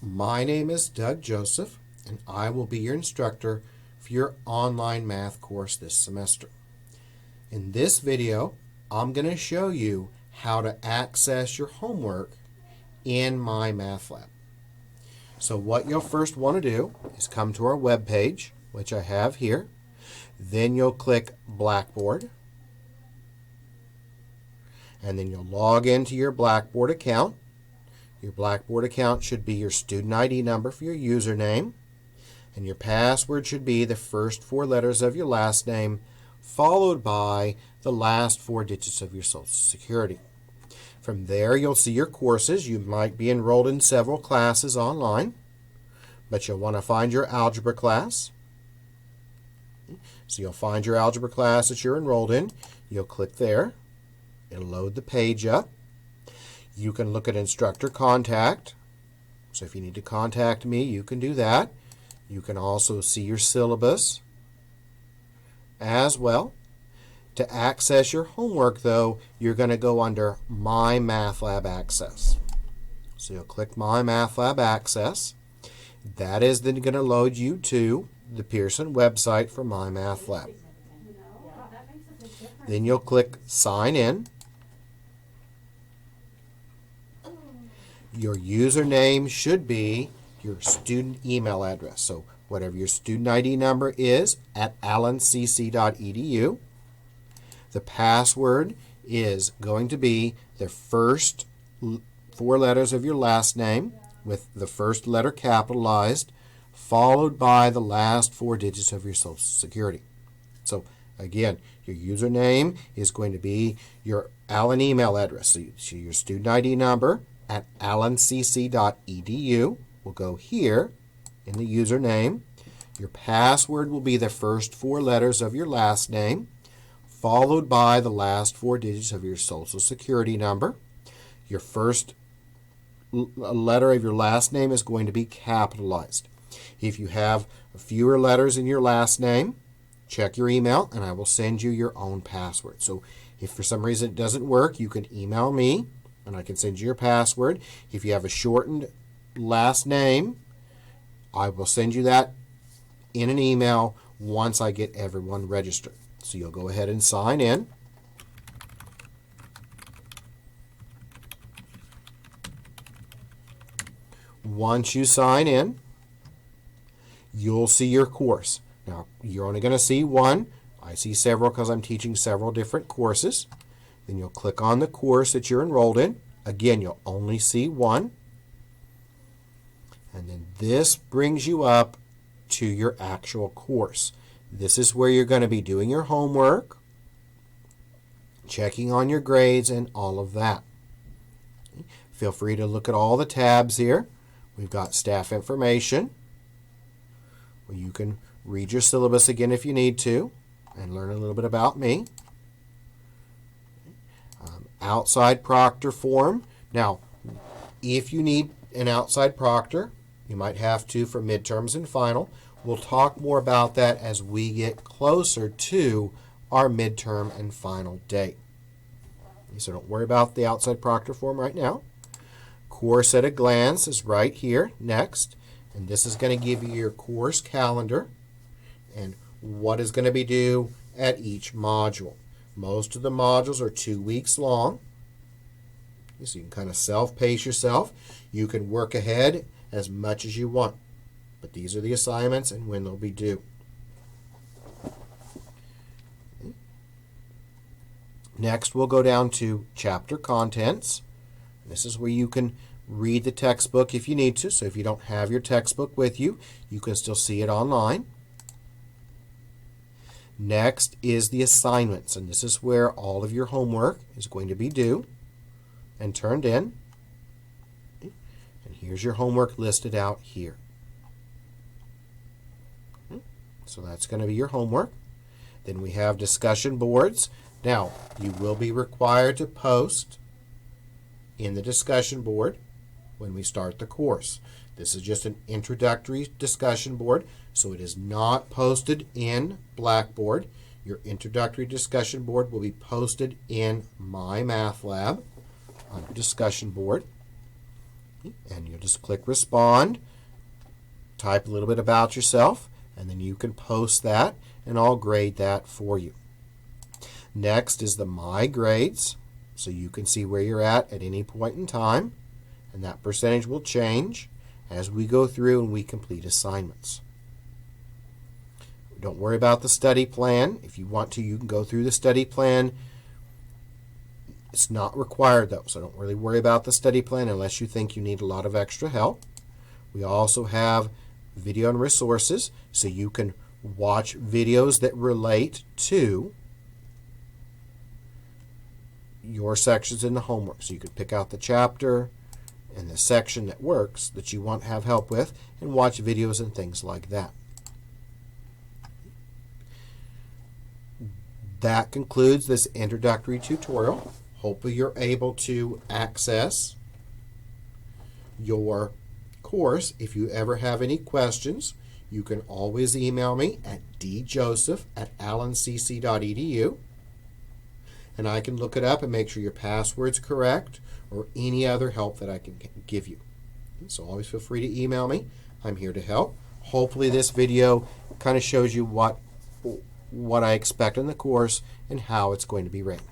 My name is Doug Joseph, and I will be your instructor for your online math course this semester. In this video, I'm going to show you how to access your homework in MyMathLab. So what you'll first want to do is come to our web page, which I have here. Then you'll click Blackboard, and then you'll log into your Blackboard account. Your Blackboard account should be your student ID number for your username, and your password should be the first 4 letters of your last name, followed by the last 4 digits of your Social Security. From there, you'll see your courses. You might be enrolled in several classes online, but you'll want to find your algebra class. So you'll find your algebra class that you're enrolled in. You'll click there. It'll load the page up. You can look at instructor contact. So if you need to contact me, you can do that. You can also see your syllabus as well. To access your homework, though, you're going to go under MyMathLab Access. So you'll click MyMathLab Access. That is then going to load you to the Pearson website for MyMathLab. Then you'll click Sign In. Your username should be your student email address. So whatever your student ID number is at allencc.edu. The password is going to be the first 4 letters of your last name with the first letter capitalized, followed by the last 4 digits of your Social Security. So again, your username is going to be your Allen email address. So your student ID number at allencc.edu will go here in the username. Your password will be the first 4 letters of your last name, followed by the last 4 digits of your Social Security number. Your first letter of your last name is going to be capitalized. If you have fewer letters in your last name, check your email and I will send you your own password. So if for some reason it doesn't work, you can email me and I can send you your password. If you have a shortened last name, I will send you that in an email once I get everyone registered. So you'll go ahead and sign in. Once you sign in, you'll see your course. Now, you're only going to see one. I see several because I'm teaching several different courses. Then you'll click on the course that you're enrolled in. Again, you'll only see one. And then this brings you up to your actual course. This is where you're going to be doing your homework, checking on your grades, and all of that. Feel free to look at all the tabs here. We've got staff information, where you can read your syllabus again if you need to and learn a little bit about me. Outside proctor form. Now, if you need an outside proctor, you might have to for midterms and final. We'll talk more about that as we get closer to our midterm and final date. So don't worry about the outside proctor form right now. Course at a glance is right here next. And this is going to give you your course calendar and what is going to be due at each module. Most of the modules are 2 weeks long. So you can kind of self-pace yourself. You can work ahead as much as you want. But these are the assignments and when they'll be due. Next, we'll go down to chapter contents. This is where you can read the textbook if you need to. So if you don't have your textbook with you, you can still see it online. Next is the assignments, and this is where all of your homework is going to be due and turned in. And here's your homework listed out here. So that's going to be your homework. Then we have discussion boards. Now, you will be required to post in the discussion board when we start the course. This is just an introductory discussion board, so it is not posted in Blackboard. Your introductory discussion board will be posted in MyMathLab on your discussion board. And you'll just click respond, type a little bit about yourself, and then you can post that, and I'll grade that for you. Next is the My Grades, so you can see where you're at any point in time, and that percentage will change as we go through and we complete assignments. Don't worry about the study plan. If you want to, you can go through the study plan. It's not required though, so don't really worry about the study plan unless you think you need a lot of extra help. We also have video and resources, so you can watch videos that relate to your sections in the homework. So you could pick out the chapter and the section that works that you want to have help with and watch videos and things like that. That concludes this introductory tutorial. Hopefully you're able to access your course. If you ever have any questions, you can always email me at djoseph@allencc.edu, and I can look it up and make sure your password's correct or any other help that I can give you. So always feel free to email me. I'm here to help. Hopefully this video kind of shows you what I expect in the course and how it's going to be written.